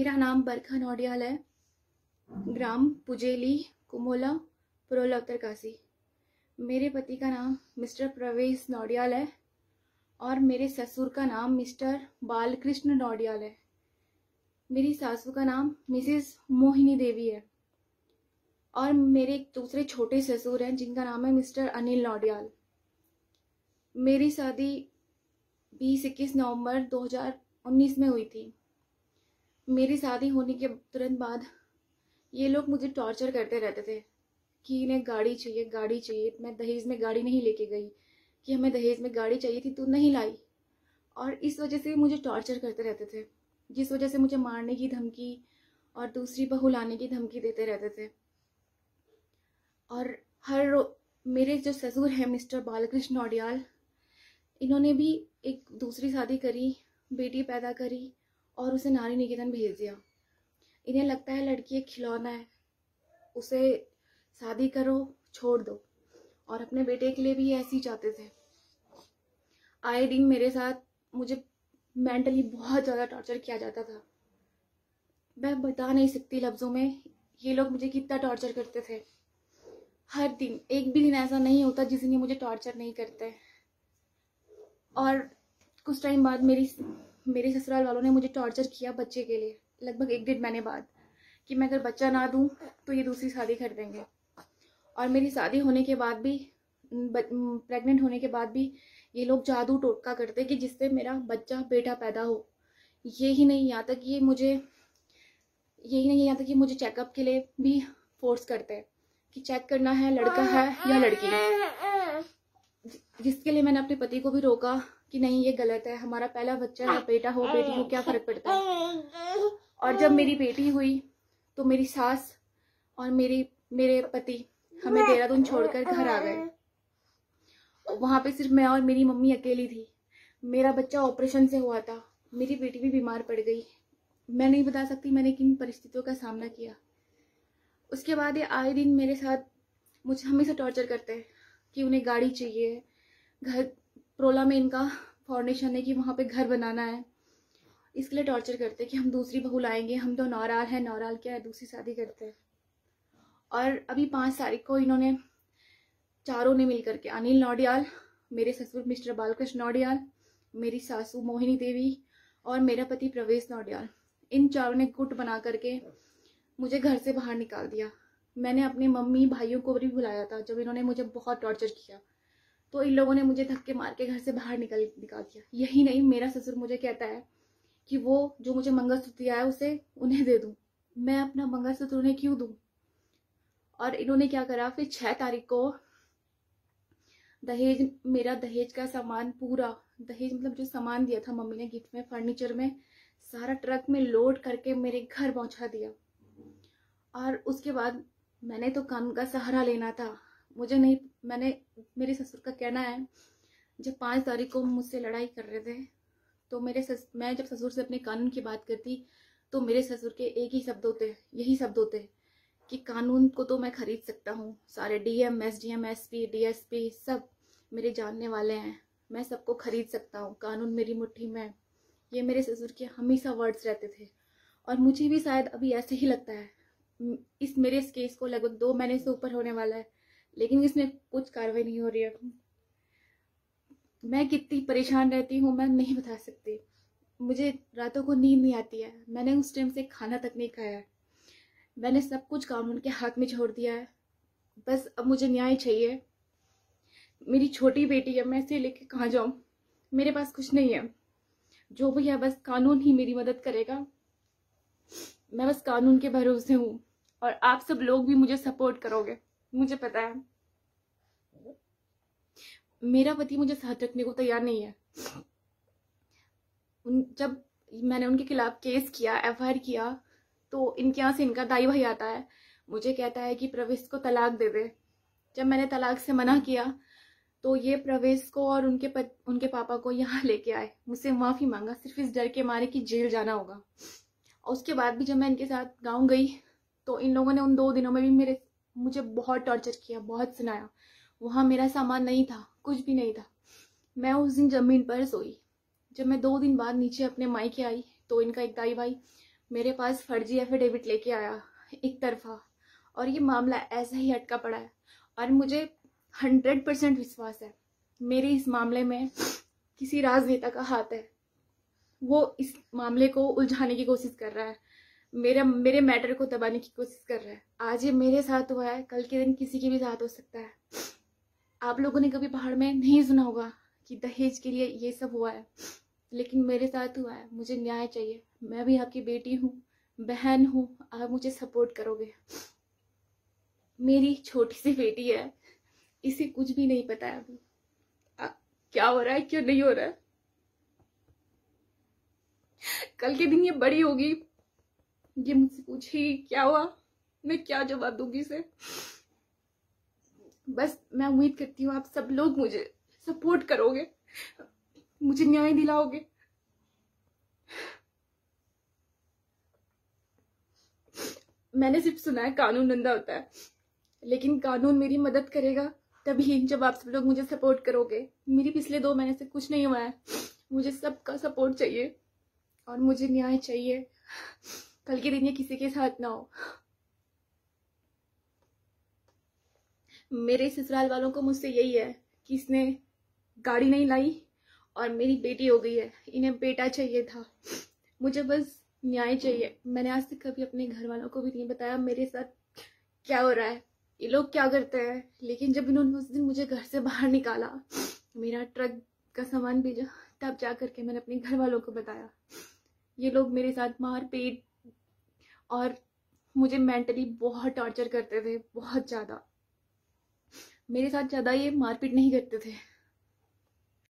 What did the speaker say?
मेरा नाम बरखा नौडियाल है। ग्राम पुजेली, कुमोला, पुरोला, उत्तरकाशी। मेरे पति का नाम मिस्टर प्रवेश नौडियाल है और मेरे ससुर का नाम मिस्टर बालकृष्ण नौडियाल है। मेरी सासू का नाम मिसेस मोहिनी देवी है और मेरे एक दूसरे छोटे ससुर हैं जिनका नाम है मिस्टर अनिल नौडियाल। मेरी शादी 20-21 नवंबर 2019 में हुई थी। मेरी शादी होने के तुरंत बाद ये लोग मुझे टॉर्चर करते रहते थे कि इन्हें गाड़ी चाहिए, गाड़ी चाहिए। मैं दहेज में गाड़ी नहीं लेके गई कि हमें दहेज में गाड़ी चाहिए थी, तू नहीं लाई। और इस वजह से मुझे टॉर्चर करते रहते थे, जिस वजह से मुझे मारने की धमकी और दूसरी बहू लाने की धमकी देते रहते थे। और मेरे जो ससुर हैं मिस्टर बालकृष्ण नौडियाल, इन्होंने भी एक दूसरी शादी करी, बेटी पैदा करी और उसे नारी निकेतन भेज दिया। इन्हें लगता है लड़की एक खिलौना है, उसे शादी करो छोड़ दो। और अपने बेटे के लिए भी ऐसे ही चाहते थे। आए दिन मेरे साथ मुझे मेंटली बहुत ज़्यादा टॉर्चर किया जाता था। मैं बता नहीं सकती लफ्ज़ों में ये लोग मुझे कितना टॉर्चर करते थे। हर दिन, एक भी दिन ऐसा नहीं होता जिस दिन ये मुझे टॉर्चर नहीं करते। और कुछ टाइम बाद मेरे ससुराल वालों ने मुझे टॉर्चर किया बच्चे के लिए, लगभग 1-1.5 महीने बाद, कि मैं अगर बच्चा ना दूं तो ये दूसरी शादी कर देंगे। और मेरी शादी होने के बाद भी, प्रेग्नेंट होने के बाद भी ये लोग जादू टोटका करते कि जिससे मेरा बच्चा बेटा पैदा हो। यही नहीं, यहाँ तक कि मुझे चेकअप के लिए भी फोर्स करते हैं कि चेक करना है लड़का है या लड़की, जिसके लिए मैंने अपने पति को भी रोका कि नहीं, ये गलत है, हमारा पहला बच्चा है, बेटा हो बेटी हो क्या फर्क पड़ता है। और जब मेरी बेटी हुई तो मेरी सास और मेरे पति हमें देहरादून छोड़कर घर आ गए। वहां पे सिर्फ मैं और मेरी मम्मी अकेली थी। मेरा बच्चा ऑपरेशन से हुआ था, मेरी बेटी भी बीमार पड़ गई। मैं नहीं बता सकती मैंने किन परिस्थितियों का सामना किया। उसके बाद ये आए दिन मेरे साथ मुझे हमेशा टॉर्चर करते हैं कि उन्हें गाड़ी चाहिए, घर प्रोला में इनका फाउंडेशन है कि वहाँ पे घर बनाना है, इसके लिए टॉर्चर करते हैं कि हम दूसरी बहू लाएंगे, हम तो नौराल हैं, नौराल क्या है, दूसरी शादी करते हैं। और अभी 5 तारीख को इन्होंने चारों ने मिलकर के, अनिल नौडियाल, मेरे ससुर मिस्टर बालकृष्ण नौडियाल, मेरी सासू मोहिनी देवी और मेरा पति प्रवेश नौडियाल, इन चारों ने गुट बना करके मुझे घर से बाहर निकाल दिया। मैंने अपने मम्मी भाइयों को भी बुलाया था जब इन्होंने मुझे बहुत टॉर्चर किया, तो इन लोगों ने मुझे धक्के मार के घर से बाहर निकाल दिया। यही नहीं, मेरा ससुर मुझे कहता है कि वो जो मुझे मंगलसूत्र दिया है उसे उन्हें दे दूं। मैं अपना मंगलसूत्र उन्हें क्यों दूं? और इन्होंने क्या करा, फिर 6 तारीख को मेरा दहेज का सामान, पूरा दहेज मतलब जो सामान दिया था मम्मी ने गिफ्ट में, फर्नीचर में, सारा ट्रक में लोड करके मेरे घर पहुंचा दिया। और उसके बाद मैंने तो कानून का सहारा लेना था, मेरे ससुर का कहना है जब 5 तारीख को मुझसे लड़ाई कर रहे थे तो मैं जब ससुर से अपने कानून की बात करती तो मेरे ससुर के यही शब्द होते कि कानून को तो मैं खरीद सकता हूँ, सारे डीएम, एसडीएम, एसपी, डीएसपी सब मेरे जानने वाले हैं, मैं सबको खरीद सकता हूँ, कानून मेरी मुट्ठी में। ये मेरे ससुर के हमेशा वर्ड्स रहते थे और मुझे भी शायद अभी ऐसे ही लगता है। मेरे इस केस को लगभग 2 महीने से ऊपर होने वाला है, लेकिन इसमें कुछ कार्रवाई नहीं हो रही है। मैं कितनी परेशान रहती हूँ मैं नहीं बता सकती। मुझे रातों को नींद नहीं आती है, मैंने उस टाइम से खाना तक नहीं खाया है, मैंने सब कुछ कानून के हाथ में छोड़ दिया है। बस अब मुझे न्याय चाहिए। मेरी छोटी बेटी है, मैं इसे लेके कहाँ जाऊँ? मेरे पास कुछ नहीं है, जो भी है बस कानून ही मेरी मदद करेगा। मैं बस कानून के भरोसे हूँ और आप सब लोग भी मुझे सपोर्ट करोगे, मुझे पता है। मेरा पति मुझे साथ रखने को तैयार नहीं है। जब मैंने उनके खिलाफ केस किया, एफआईआर किया, तो इनके यहाँ से इनका दाई भाई आता है, मुझे कहता है कि प्रवेश को तलाक दे दे। जब मैंने तलाक से मना किया तो ये प्रवेश को और उनके पापा को यहाँ लेके आए, मुझसे माफ़ी मांगा सिर्फ इस डर के मारे कि जेल जाना होगा। और उसके बाद भी जब मैं इनके साथ गाँव गई तो इन लोगों ने उन 2 दिनों में भी मुझे बहुत टॉर्चर किया, बहुत सुनाया। वहाँ मेरा सामान नहीं था, कुछ भी नहीं था। मैं उस दिन ज़मीन पर सोई। जब मैं 2 दिन बाद नीचे अपने मायके आई तो इनका एक दाई भाई मेरे पास फर्जी एफिडेविट लेके आया एक तरफा, और ये मामला ऐसा ही अटका पड़ा है। और मुझे 100% विश्वास है मेरे इस मामले में किसी राजनेता का हाथ है। वो इस मामले को उलझाने की कोशिश कर रहा है, मेरे मैटर को दबाने की कोशिश कर रहा है। आज ये मेरे साथ हुआ है, कल के दिन किसी के भी साथ हो सकता है। आप लोगों ने कभी पहाड़ में नहीं सुना होगा कि दहेज के लिए ये सब हुआ है, लेकिन मेरे साथ हुआ है। मुझे न्याय चाहिए। मैं भी आपकी बेटी हूँ, बहन हूँ, आप मुझे सपोर्ट करोगे। मेरी छोटी सी बेटी है, इसे कुछ भी नहीं पता है अभी क्या हो रहा है, क्यों नहीं हो रहा है। कल के दिन ये बड़ी होगी, ये मुझसे पूछेगी क्या हुआ, मैं क्या जवाब दूंगी इसे। बस मैं उम्मीद करती हूँ आप सब लोग मुझे सपोर्ट करोगे, मुझे न्याय दिलाओगे। मैंने सिर्फ सुना है कानून नंदा होता है, लेकिन कानून मेरी मदद करेगा तभी जब आप सब लोग मुझे सपोर्ट करोगे। मेरी पिछले 2 महीने से कुछ नहीं हुआ है, मुझे सबका सपोर्ट चाहिए और मुझे न्याय चाहिए। कल के दिन ये किसी के साथ ना हो। मेरे ससुराल वालों को मुझसे यही है कि इसने गाड़ी नहीं लाई और मेरी बेटी हो गई है, इन्हें बेटा चाहिए था। मुझे बस न्याय चाहिए। मैंने आज तक कभी अपने घर वालों को भी नहीं बताया मेरे साथ क्या हो रहा है, ये लोग क्या करते हैं। लेकिन जब इन्होंने उस दिन मुझे घर से बाहर निकाला, मेरा ट्रक का सामान भेजा, तब जा करके मैंने अपने घर वालों को बताया। ये लोग मेरे साथ मारपीट और मुझे मेंटली बहुत टॉर्चर करते थे, बहुत ज़्यादा। मेरे साथ ज़्यादा ये मारपीट नहीं करते थे,